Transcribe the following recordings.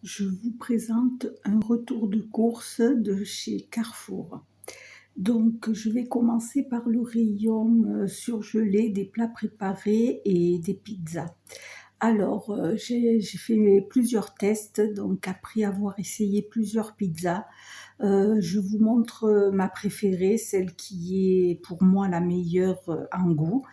Je vous présente un retour de course de chez Carrefour. Donc, je vais commencer par le rayon surgelé des plats préparés et des pizzas. Alors, j'ai fait plusieurs tests, donc après avoir essayé plusieurs pizzas, je vous montre ma préférée, celle qui est pour moi la meilleure en goût.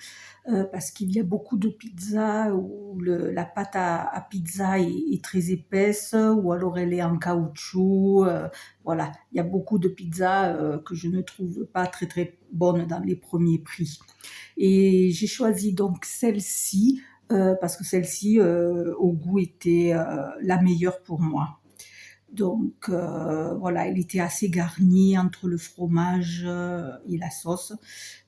Parce qu'il y a beaucoup de pizzas où la pâte à pizza est très épaisse ou alors elle est en caoutchouc. Voilà, il y a beaucoup de pizzas que je ne trouve pas très très bonnes dans les premiers prix. Et j'ai choisi donc celle-ci parce que celle-ci au goût était la meilleure pour moi. Donc voilà, elle était assez garnie entre le fromage et la sauce,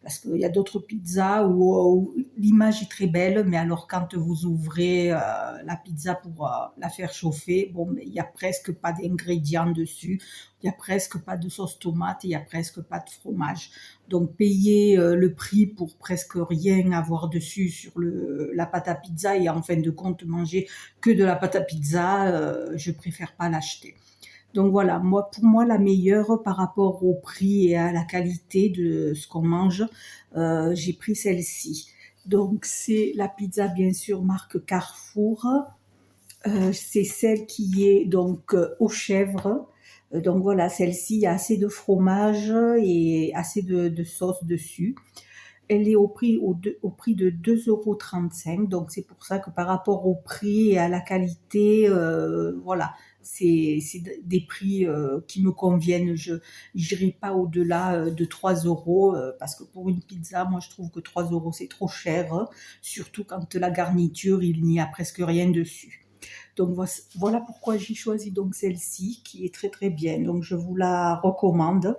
parce qu'il y a d'autres pizzas où l'image est très belle, mais alors quand vous ouvrez la pizza pour la faire chauffer, bon, mais il n'y a presque pas d'ingrédients dessus, il n'y a presque pas de sauce tomate, il n'y a presque pas de fromage. Donc payer le prix pour presque rien avoir dessus sur la pâte à pizza et en fin de compte manger que de la pâte à pizza, je préfère pas l'acheter. Donc voilà, pour moi, la meilleure par rapport au prix et à la qualité de ce qu'on mange, j'ai pris celle-ci. Donc c'est la pizza bien sûr marque Carrefour. C'est celle qui est donc aux chèvres. Donc voilà, celle-ci, il y a assez de fromage et assez de sauce dessus. Elle est au prix de 2,35 €. Donc c'est pour ça que par rapport au prix et à la qualité, voilà, c'est des prix qui me conviennent. Je n'irai pas au-delà de 3 euros parce que pour une pizza, moi je trouve que 3 euros c'est trop cher, surtout quand la garniture, il n'y a presque rien dessus. Donc voilà pourquoi j'ai choisi donc celle-ci qui est très très bien. Donc je vous la recommande.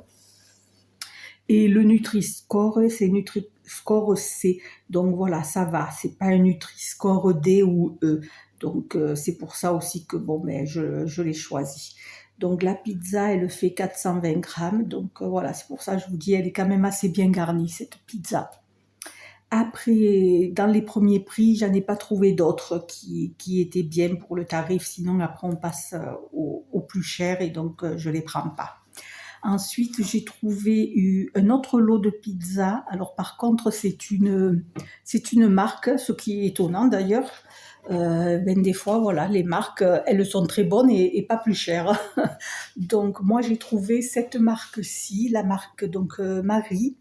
Et le Nutri-Score, c'est Nutri-Score C. Donc voilà, ça va. C'est pas un Nutri-Score D ou E. Donc c'est pour ça aussi que bon, ben, je l'ai choisi. Donc la pizza, elle fait 420 grammes. Donc voilà, c'est pour ça que je vous dis, elle est quand même assez bien garnie, cette pizza. Après, dans les premiers prix, j'en ai pas trouvé d'autres qui étaient bien pour le tarif. Sinon, après, on passe au plus cher et donc je les prends pas. Ensuite, j'ai trouvé un autre lot de pizza. Alors par contre, c'est une marque, ce qui est étonnant d'ailleurs. Ben des fois, voilà, les marques, elles sont très bonnes et pas plus chères. Donc moi, j'ai trouvé cette marque-ci, la marque donc Marie.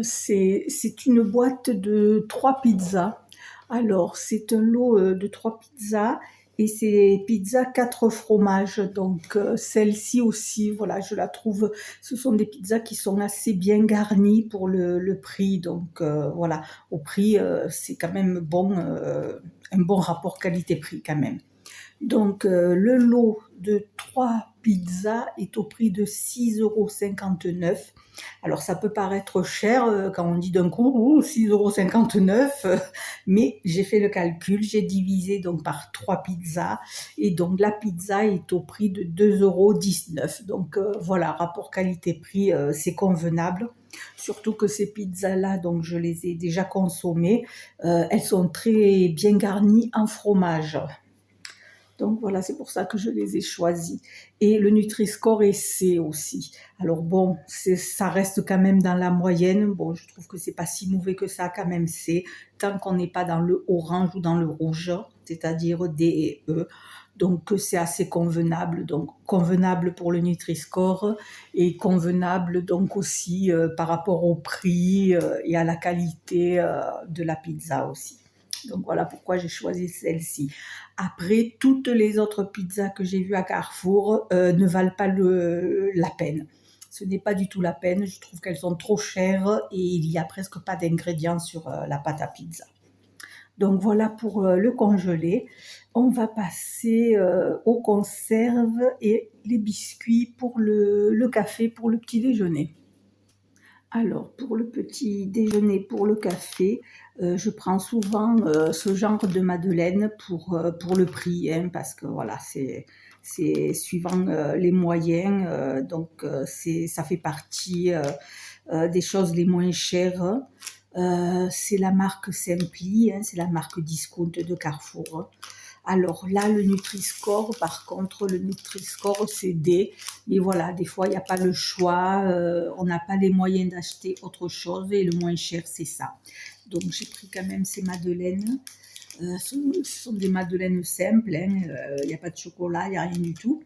C'est une boîte de 3 pizzas. Alors, c'est un lot de 3 pizzas et c'est pizza 4 fromages. Donc, celle-ci aussi, voilà, je la trouve, ce sont des pizzas qui sont assez bien garnies pour le prix. Donc, voilà, au prix, c'est quand même bon, un bon rapport qualité-prix quand même. Donc, le lot de 3 pizzas est au prix de 6,59 €. Alors, ça peut paraître cher quand on dit d'un coup, 6,59 €, mais j'ai fait le calcul, j'ai divisé donc par 3 pizzas, et donc la pizza est au prix de 2,19 €. Donc, voilà, rapport qualité-prix, c'est convenable. Surtout que ces pizzas-là, donc je les ai déjà consommées, elles sont très bien garnies en fromage. Donc voilà, c'est pour ça que je les ai choisis. Et le Nutri-Score est C aussi. Alors bon, ça reste quand même dans la moyenne. Bon, je trouve que c'est pas si mauvais que ça quand même C, tant qu'on n'est pas dans le orange ou dans le rouge, c'est-à-dire D et E. Donc c'est assez convenable. Donc convenable pour le Nutri-Score et convenable donc aussi par rapport au prix et à la qualité de la pizza aussi. Donc voilà pourquoi j'ai choisi celle-ci. Après, toutes les autres pizzas que j'ai vues à Carrefour ne valent pas la peine. Ce n'est pas du tout la peine, je trouve qu'elles sont trop chères et il n'y a presque pas d'ingrédients sur la pâte à pizza. Donc voilà pour le congelé. On va passer aux conserves et les biscuits pour le café, pour le petit déjeuner. Alors, pour le petit déjeuner, pour le café, je prends souvent ce genre de madeleine pour le prix, hein, parce que voilà, c'est suivant les moyens, donc ça fait partie des choses les moins chères. C'est la marque Simply, hein, c'est la marque discount de Carrefour. Alors là, le Nutri-Score, par contre, le Nutri-Score, c'est D. Mais voilà, des fois, il n'y a pas le choix. On n'a pas les moyens d'acheter autre chose et le moins cher, c'est ça. Donc, j'ai pris quand même ces madeleines. Ce sont des madeleines simples. Il n'y a pas de chocolat, il n'y a rien du tout.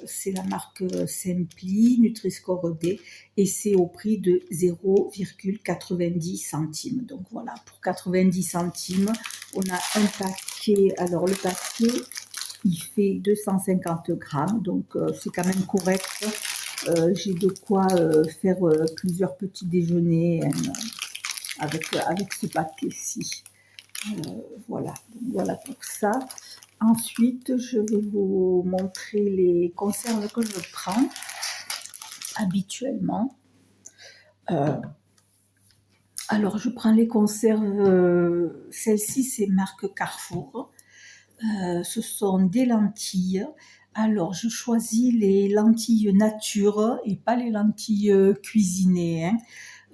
C'est la marque Simply, Nutri-Score D, et c'est au prix de 0,90 centimes. Donc voilà, pour 90 centimes, on a un paquet. Alors le paquet, il fait 250 grammes, donc c'est quand même correct. J'ai de quoi faire plusieurs petits déjeuners avec ce paquet-ci. Voilà, donc voilà pour ça. Ensuite, je vais vous montrer les conserves que je prends habituellement. Alors, je prends les conserves, celle-ci c'est marque Carrefour. Ce sont des lentilles. Alors, je choisis les lentilles nature et pas les lentilles cuisinées, hein.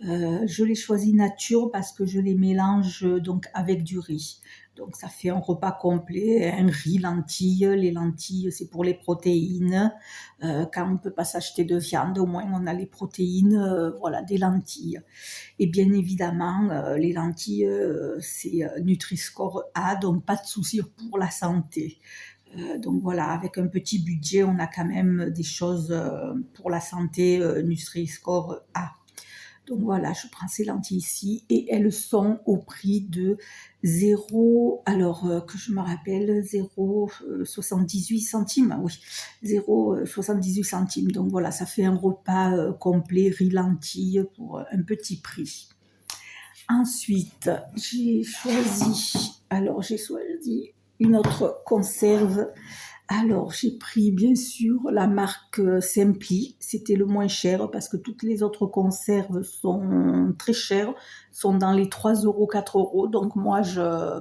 Je les choisis nature parce que je les mélange donc avec du riz. Donc ça fait un repas complet, un riz, lentilles. Les lentilles, c'est pour les protéines. Quand on ne peut pas s'acheter de viande, au moins on a les protéines, voilà, des lentilles. Et bien évidemment, les lentilles, c'est Nutri-Score A, donc pas de souci pour la santé. Donc voilà, avec un petit budget, on a quand même des choses pour la santé, Nutri-Score A. Donc voilà, je prends ces lentilles ici et elles sont au prix de 0, alors que je me rappelle, 0,78 centimes, oui, 0,78 centimes. Donc voilà, ça fait un repas complet, riz, lentilles pour un petit prix. Ensuite, j'ai choisi une autre conserve. Alors, j'ai pris bien sûr la marque Simply. C'était le moins cher parce que toutes les autres conserves sont très chères, sont dans les 3 euros, 4 euros. Donc moi,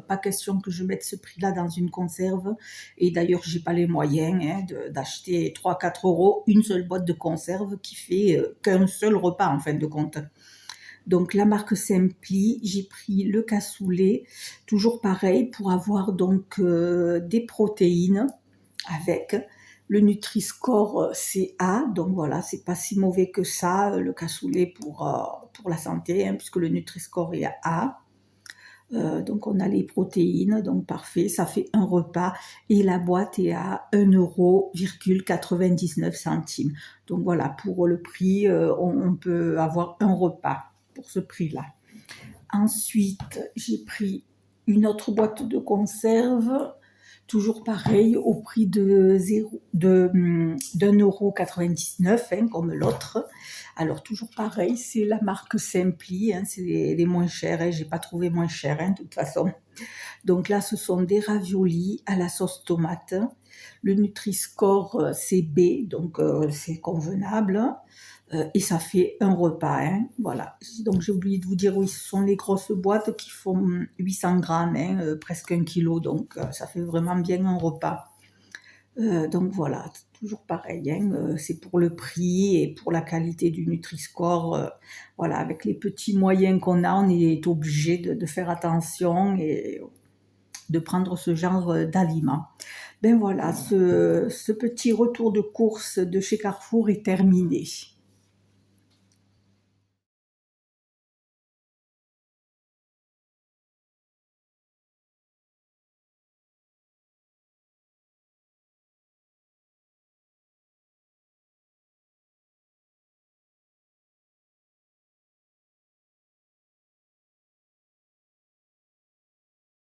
pas question que je mette ce prix-là dans une conserve. Et d'ailleurs, j'ai pas les moyens d'acheter 3, 4 euros une seule boîte de conserve qui fait qu'un seul repas en fin de compte. Donc la marque Simply, j'ai pris le cassoulet, toujours pareil, pour avoir donc des protéines avec le Nutri-Score CA. Donc voilà, c'est pas si mauvais que ça, le cassoulet pour la santé, hein, puisque le Nutri-Score est à A. Donc on a les protéines, donc parfait, ça fait un repas et la boîte est à 1,99 €. Donc voilà, pour le prix, on peut avoir un repas pour ce prix-là. Ensuite, j'ai pris une autre boîte de conserve, toujours pareil, au prix de 1,99 €, hein, comme l'autre. Alors, toujours pareil, c'est la marque Simply, hein, c'est les moins chers, hein, j'ai pas trouvé moins cher, hein, de toute façon. Donc là, ce sont des raviolis à la sauce tomate. Le Nutri-Score, c'est B, donc c'est convenable. Et ça fait un repas, hein, voilà. Donc j'ai oublié de vous dire, oui, ce sont les grosses boîtes qui font 800 grammes, hein, presque 1 kilo, donc ça fait vraiment bien un repas. Donc voilà, toujours pareil, hein, c'est pour le prix et pour la qualité du Nutri-Score. Voilà, avec les petits moyens qu'on a, on est obligé de faire attention et de prendre ce genre d'aliments. Ben voilà, ce petit retour de course de chez Carrefour est terminé.